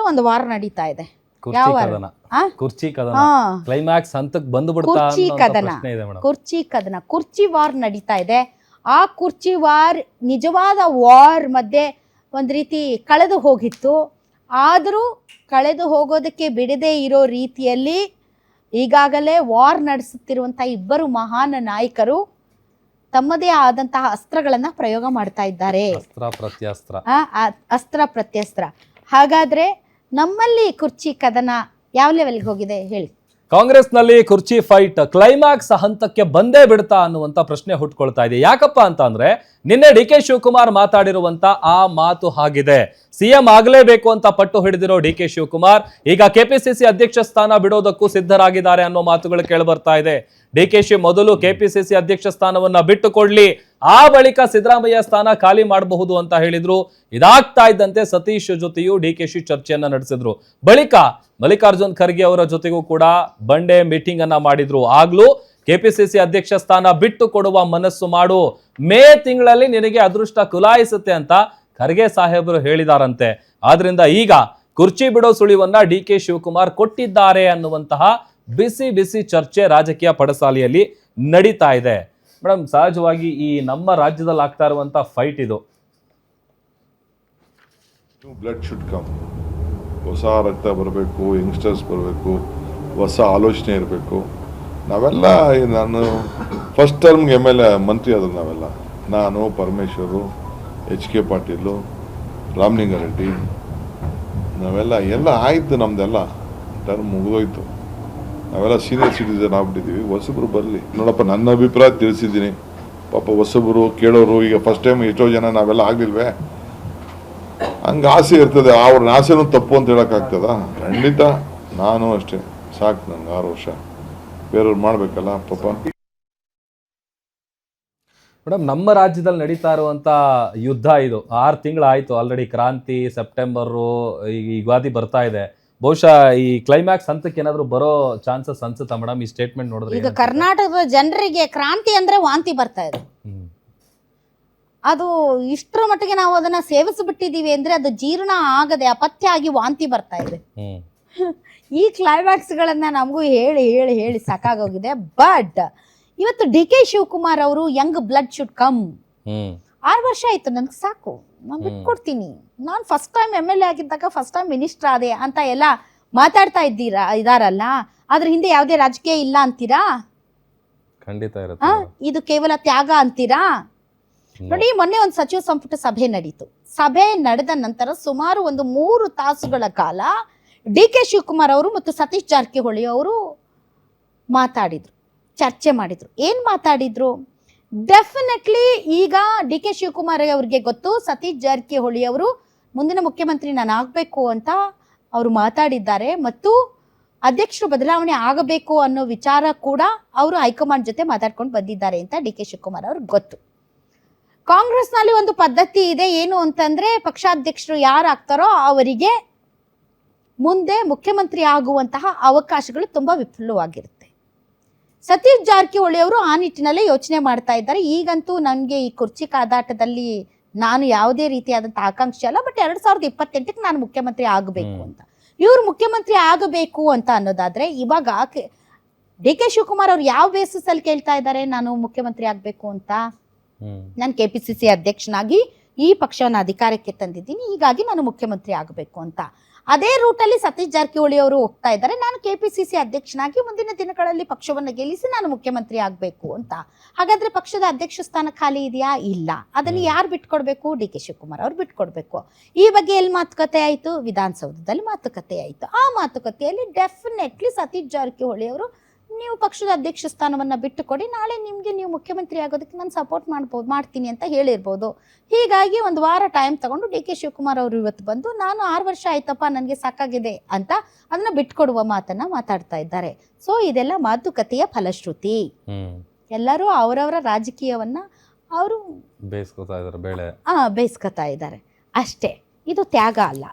ಒಂದು ವಾರ ನಡೀತಾ ಇದೆ. ಕುರ್ಚಿ ಕದನ, ಕುರ್ಚಿ ಕದನ ಕ್ಲೈಮ್ಯಾಕ್ಸ್ ಹಂತಕ್ಕೆ ಬಂದ್ಬಿಡ್ತಾ ಕುರ್ಚಿ ಅನ್ನೋ ಕದನ, ಪ್ರಶ್ನೆ ಇದೆ ಮೇಡಮ್. ಕುರ್ಚಿ ಕದನ, ಕುರ್ಚಿ ವಾರ್ ನಡೀತಾ ಇದೆ. ಆ ಕುರ್ಚಿ ವಾರ್ ನಿಜವಾದ ವಾರ್ ಮಧ್ಯೆ ಒಂದು ರೀತಿ ಕಳೆದು ಹೋಗಿತ್ತು. ಆದರೂ ಕಳೆದು ಹೋಗೋದಕ್ಕೆ ಬಿಡದೇ ಇರೋ ರೀತಿಯಲ್ಲಿ ಈಗಾಗಲೇ ವಾರ್ ನಡೆಸುತ್ತಿರುವಂಥ ಇಬ್ಬರು ಮಹಾನ್ ನಾಯಕರು ತಮ್ಮದೇ ಆದಂತಹ ಅಸ್ತ್ರಗಳನ್ನು ಪ್ರಯೋಗ ಮಾಡ್ತಾ ಇದ್ದಾರೆ. ಅಸ್ತ್ರ ಪ್ರತ್ಯಸ್ತ್ರ. ಹಾಗಾದ್ರೆ ನಮ್ಮಲ್ಲಿ ಕುರ್ಚಿ ಕದನ ಯಾವ ಲೆವೆಲ್ಗೆ ಹೋಗಿದೆ ಹೇಳಿ? ಕಾಂಗ್ರೆಸ್ನಲ್ಲಿ ಕುರ್ಚಿ ಫೈಟ್ ಕ್ಲೈಮ್ಯಾಕ್ಸ್ ಹಂತಕ್ಕೆ ಬಂದೇ ಬಿಡ್ತಾ ಅನ್ನುವಂತ ಪ್ರಶ್ನೆ ಹುಟ್ಕೊಳ್ತಾ ಇದೆ. ಯಾಕಪ್ಪ ಅಂತ ಅಂದ್ರೆ ನಿನ್ನೆ ಡಿ ಕೆ ಶಿವಕುಮಾರ್ ಮಾತಾಡಿರುವಂತ ಆ ಮಾತು ಹಾಗಿದೆ. ಸಿಎಂ ಆಗಲೇಬೇಕು ಅಂತ ಪಟ್ಟು ಹಿಡಿದಿರೋ ಡಿ ಕೆ ಶಿವಕುಮಾರ್ ಈಗ ಕೆಪಿಸಿಸಿ ಅಧ್ಯಕ್ಷ ಸ್ಥಾನ ಬಿಡೋದಕ್ಕೂ ಸಿದ್ಧರಾಗಿದ್ದಾರೆ ಅನ್ನೋ ಮಾತುಗಳು ಕೇಳಿಬರ್ತಾ ಇದೆ. ಡಿ ಕೆ ಶಿ ಮೊದಲು ಕೆಪಿಸಿಸಿ ಅಧ್ಯಕ್ಷ ಸ್ಥಾನವನ್ನ ಬಿಟ್ಟು ಕೊಡ್ಲಿ, ಆ ಬಳಿಕ ಸಿದ್ದರಾಮಯ್ಯ ಸ್ಥಾನ ಖಾಲಿ ಮಾಡಬಹುದು ಅಂತ ಹೇಳಿದ್ರು. ಇದಾಗ್ತಾ ಇದ್ದಂತೆ ಸತೀಶ್ ಜೊತೆಯೂ ಡಿ ಕೆ ಶಿ ಚರ್ಚೆಯನ್ನ ನಡೆಸಿದ್ರು. ಬಳಿಕ ಮಲ್ಲಿಕಾರ್ಜುನ್ ಖರ್ಗೆ ಅವರ ಜೊತೆಗೂ ಕೂಡ ಬಂಡೆ ಮೀಟಿಂಗ್ ಅನ್ನ ಮಾಡಿದ್ರು. ಆಗ್ಲೂ ಕೆಪಿಸಿಸಿ ಅಧ್ಯಕ್ಷ ಸ್ಥಾನ ಬಿಟ್ಟು ಕೊಡುವ ಮನಸ್ಸು ಮಾಡು, ಮೇ ತಿಂಗಳಲ್ಲಿ ನಿನಗೆ ಅದೃಷ್ಟ ಕುಲಾಯಿಸುತ್ತೆ ಅಂತ ಖರ್ಗೆ ಸಾಹೇಬರು ಹೇಳಿದಾರಂತೆ. ಆದ್ರಿಂದ ಈಗ ಕುರ್ಚಿ ಬಿಡೋ ಸುಳಿವನ್ನ ಡಿ ಕೆ ಶಿವಕುಮಾರ್ ಕೊಟ್ಟಿದ್ದಾರೆ ಅನ್ನುವಂತಹ ಬಿಸಿ ಬಿಸಿ ಚರ್ಚೆ ರಾಜಕೀಯ ಪಡಸಾಲೆಯಲ್ಲಿ ನಡೀತಾ ಇದೆ. ಮೇಡಮ್, ಸಹಜವಾಗಿ ಈ ನಮ್ಮ ರಾಜ್ಯದಲ್ಲಿ ಆಗ್ತಾ ಇರುವಂತ ಫೈಟ್ ಇದು. ಬ್ಲಡ್ ಶುಡ್ ಕಮ್, ಹೊಸ ರಕ್ತ ಬರಬೇಕು, ಯಂಗ್ಸ್ಟರ್ಸ್ ಬರಬೇಕು, ಹೊಸ ಆಲೋಚನೆ ಇರಬೇಕು. ನಾವೆಲ್ಲ ನಾನು ಫಸ್ಟ್ ಟರ್ಮ್ಗೆ MLA ಮಂತ್ರಿ ಆದ್ರು ನಾವೆಲ್ಲ, ನಾನು, ಪರಮೇಶ್ವರು, HK ಪಾಟೀಲು, ರಾಮಲಿಂಗಾರೆಡ್ಡಿ, ನಾವೆಲ್ಲ ಆಯಿತು. ನಮ್ದೆಲ್ಲ ಟರ್ಮ್ ಮುಗಿದೋಯ್ತು. ನಾವೆಲ್ಲ ಸೀನಿಯರ್ ಸಿಟಿಸನ್ ಆಗ್ಬಿಟ್ಟಿದ್ದೀವಿ. ಹೊಸಬ್ರು ಬರಲಿ ನೋಡಪ್ಪ, ನನ್ನ ಅಭಿಪ್ರಾಯ ತಿಳಿಸಿದ್ದೀನಿ. ಪಾಪ ಹೊಸಬ್ರು ಕೇಳೋರು ಈಗ ಫಸ್ಟ್ ಟೈಮ್ ಎಷ್ಟೋ ಜನ ನಾವೆಲ್ಲ ಆಗಲಿಲ್ವೇ, ಹಂಗೆ ಆಸೆ ಇರ್ತದೆ. ಅವ್ರ ಆಸೆನೂ ತಪ್ಪು ಅಂತ ಹೇಳೋಕ್ಕಾಗ್ತದ? ಖಂಡಿತ. ನಾನು ಅಷ್ಟೇ, ಸಾಕು ನನಗೆ 6 ವರ್ಷ, ಬೇರೆಯವ್ರು ಮಾಡಬೇಕಲ್ಲ ಪಾಪ. ಮೇಡಮ್, ನಮ್ಮ ರಾಜ್ಯದಲ್ಲಿ ನಡೀತಾ ಇರುವಂತ ಯುದ್ಧ ಇದು 6 ತಿಂಗಳಾಯ್ತು ಆಲ್ರೆಡಿ. ಕ್ರಾಂತಿ, ಸೆಪ್ಟೆಂಬರು, ಈಗ ಯುಗಾದಿ ಬರ್ತಾ ಇದೆ. ಬಹುಶಃ ಈ ಕ್ಲೈಮ್ಯಾಕ್ಸ್ ಹಂತಕ್ಕೆ ಏನಾದ್ರು ಬರೋ ಚಾನ್ಸಸ್ ಅನ್ಸುತ್ತಾ ಮೇಡಮ್ ಈ ಸ್ಟೇಟ್ಮೆಂಟ್ ನೋಡಿದ್ರೆ? ಈಗ ಕರ್ನಾಟಕದ ಜನರಿಗೆ ಕ್ರಾಂತಿ ಅಂದ್ರೆ ವಾಂತಿ ಬರ್ತಾ ಇದೆ. ಅದು ಇಷ್ಟರ ಮಟ್ಟಿಗೆ ನಾವು ಅದನ್ನ ಸೇವಿಸಿಬಿಟ್ಟಿದೀವಿ ಅಂದ್ರೆ ಅದು ಜೀರ್ಣ ಆಗದೆ ಅಪಥ್ಯ ಆಗಿ ವಾಂತಿ ಬರ್ತಾ ಇದೆ. ಈ ಕ್ಲೈಮ್ಯಾಕ್ಸ್ ಗಳನ್ನ ನಮಗೂ ಹೇಳಿ ಹೇಳಿ ಹೇಳಿ ಸಾಕಾಗೋಗಿದೆ. ಬಟ್ ಇವತ್ತು ಡಿ ಕೆ ಶಿವಕುಮಾರ್ ಅವರು ಯಂಗ್ ಬ್ಲಡ್ ಶುಡ್ ಕಮ್, 6 ವರ್ಷ ಆಯ್ತು ನನ್ಗೆ ಸಾಕು, ನಾನು ಬಿಟ್ಕೊಡ್ತೀನಿ, ನಾನು ಫಸ್ಟ್ ಟೈಮ್ MLA ಆಗಿದ್ದಾಗ ಫಸ್ಟ್ ಟೈಮ್ ಮಿನಿಸ್ಟರ್ ಆದೆ ಅಂತ ಎಲ್ಲ ಮಾತಾಡ್ತಾ ಇದಾರಲ್ಲ, ಅದ್ರ ಹಿಂದೆ ಯಾವುದೇ ರಾಜಕೀಯ ಇಲ್ಲ ಅಂತೀರಾ? ಖಂಡಿತ ಇರುತ್ತೆ. ಇದು ಕೇವಲ ತ್ಯಾಗ ಅಂತೀರಾ? ನೋಡಿ, ಮೊನ್ನೆ ಒಂದು ಸಚಿವ ಸಂಪುಟ ಸಭೆ ನಡೀತು. ಸಭೆ ನಡೆದ ನಂತರ ಸುಮಾರು ಒಂದು 3 ತಾಸುಗಳ ಕಾಲ ಡಿ ಕೆ ಶಿವಕುಮಾರ್ ಅವರು ಮತ್ತು ಸತೀಶ್ ಜಾರಕಿಹೊಳಿ ಅವರು ಮಾತಾಡಿದ್ರು, ಚರ್ಚೆ ಮಾಡಿದ್ರು. ಏನ್ ಮಾತಾಡಿದ್ರು? ಡೆಫಿನೆಟ್ಲಿ ಈಗ ಡಿ ಕೆ ಶಿವಕುಮಾರ್ ಅವ್ರಿಗೆ ಗೊತ್ತು, ಸತೀಶ್ ಜಾರಕಿಹೊಳಿ ಅವರು ಮುಂದಿನ ಮುಖ್ಯಮಂತ್ರಿ ನಾನು ಆಗಬೇಕು ಅಂತ ಅವರು ಮಾತಾಡಿದ್ದಾರೆ. ಮತ್ತು ಅಧ್ಯಕ್ಷರು ಬದಲಾವಣೆ ಆಗಬೇಕು ಅನ್ನೋ ವಿಚಾರ ಕೂಡ ಅವರು ಹೈಕಮಾಂಡ್ ಜೊತೆ ಮಾತಾಡ್ಕೊಂಡು ಬಂದಿದ್ದಾರೆ ಅಂತ ಡಿ ಕೆ ಶಿವಕುಮಾರ್ ಅವ್ರಿಗೆ ಗೊತ್ತು. ಕಾಂಗ್ರೆಸ್ನಲ್ಲಿ ಒಂದು ಪದ್ಧತಿ ಇದೆ, ಏನು ಅಂತಂದ್ರೆ ಪಕ್ಷಾಧ್ಯಕ್ಷರು ಯಾರು ಆಗ್ತಾರೋ ಅವರಿಗೆ ಮುಂದೆ ಮುಖ್ಯಮಂತ್ರಿ ಆಗುವಂತಹ ಅವಕಾಶಗಳು ತುಂಬಾ ವಿಫುಲವಾಗಿರುತ್ತೆ. ಸತೀಶ್ ಜಾರಕಿಹೊಳಿ ಅವರು ಆ ನಿಟ್ಟಿನಲ್ಲೇ ಯೋಚನೆ ಮಾಡ್ತಾ ಇದ್ದಾರೆ. ಈಗಂತೂ ನನಗೆ ಈ ಕುರ್ಚಿ ಕಾದಾಟದಲ್ಲಿ ನಾನು ಯಾವುದೇ ರೀತಿಯಾದಂತಹ ಆಕಾಂಕ್ಷೆ ಅಲ್ಲ, ಬಟ್ 2028ಕ್ಕೆ ನಾನು ಮುಖ್ಯಮಂತ್ರಿ ಆಗಬೇಕು ಅಂತ. ಇವ್ರು ಮುಖ್ಯಮಂತ್ರಿ ಆಗಬೇಕು ಅಂತ ಅನ್ನೋದಾದ್ರೆ ಇವಾಗ ಡಿ ಕೆ ಶಿವಕುಮಾರ್ ಅವ್ರು ಯಾವ ಬೇಸಿಸ್ ಅಲ್ಲಿ ಕೇಳ್ತಾ ಇದ್ದಾರೆ ನಾನು ಮುಖ್ಯಮಂತ್ರಿ ಆಗ್ಬೇಕು ಅಂತ? ನಾನು KPCC ಅಧ್ಯಕ್ಷನಾಗಿ ಈ ಪಕ್ಷವನ್ನು ಅಧಿಕಾರಕ್ಕೆ ತಂದಿದ್ದೀನಿ, ಹೀಗಾಗಿ ನಾನು ಮುಖ್ಯಮಂತ್ರಿ ಆಗಬೇಕು ಅಂತ. ಅದೇ ರೂಟಲ್ಲಿ ಸತೀಶ್ ಜಾರಕಿಹೊಳಿ ಅವರು ಹೋಗ್ತಾ ಇದ್ದಾರೆ, ನಾನು KPCC ಅಧ್ಯಕ್ಷನಾಗಿ ಮುಂದಿನ ದಿನಗಳಲ್ಲಿ ಪಕ್ಷವನ್ನು ಗೆಲ್ಲಿಸಿ ನಾನು ಮುಖ್ಯಮಂತ್ರಿ ಆಗಬೇಕು ಅಂತ. ಹಾಗಾದ್ರೆ ಪಕ್ಷದ ಅಧ್ಯಕ್ಷ ಸ್ಥಾನ ಖಾಲಿ ಇದೆಯಾ? ಇಲ್ಲ. ಅದನ್ನು ಯಾರು ಬಿಟ್ಕೊಡ್ಬೇಕು? ಡಿ ಕೆ ಶಿವಕುಮಾರ್ ಅವ್ರು ಬಿಟ್ಕೊಡ್ಬೇಕು. ಈ ಬಗ್ಗೆ ಎಲ್ಲಿ ಮಾತುಕತೆ ಆಯಿತು? ವಿಧಾನಸೌಧದಲ್ಲಿ ಮಾತುಕತೆ ಆಯಿತು. ಆ ಮಾತುಕತೆಯಲ್ಲಿ ಡೆಫಿನೆಟ್ಲಿ ಸತೀಶ್ ಜಾರಕಿಹೊಳಿ ಅವರು ನೀವು ಪಕ್ಷದ ಅಧ್ಯಕ್ಷ ಸ್ಥಾನವನ್ನ ಬಿಟ್ಟುಕೊಡಿ, ನಾಳೆ ನಿಮಗೆ ನೀವು ಮುಖ್ಯಮಂತ್ರಿ ಆಗೋದಕ್ಕೆ ನಾನು ಸಪೋರ್ಟ್ ಮಾಡ್ತೀನಿ ಅಂತ ಹೇಳಿರ್ಬೋದು. ಹೀಗಾಗಿ ಒಂದು ವಾರ ಟೈಮ್ ತಗೊಂಡು ಡಿ ಕೆ ಶಿವಕುಮಾರ್ ಅವರು ಇವತ್ತು ಬಂದು ನಾನು 6 ವರ್ಷ ಆಯ್ತಪ್ಪ ನನಗೆ ಸಾಕಾಗಿದೆ ಅಂತ ಅದನ್ನ ಬಿಟ್ಕೊಡುವ ಮಾತನ್ನ ಮಾತಾಡ್ತಾ ಇದ್ದಾರೆ. ಸೊ ಇದೆಲ್ಲ ಮಾತುಕತೆಯ ಫಲಶ್ರುತಿ. ಎಲ್ಲರೂ ಅವರವರ ರಾಜಕೀಯವನ್ನ ಅವರು ಬೇಯಿಸ್ಕೊತಾ ಇದ್ದಾರೆ ಅಷ್ಟೇ. ಇದು ತ್ಯಾಗ ಅಲ್ಲ.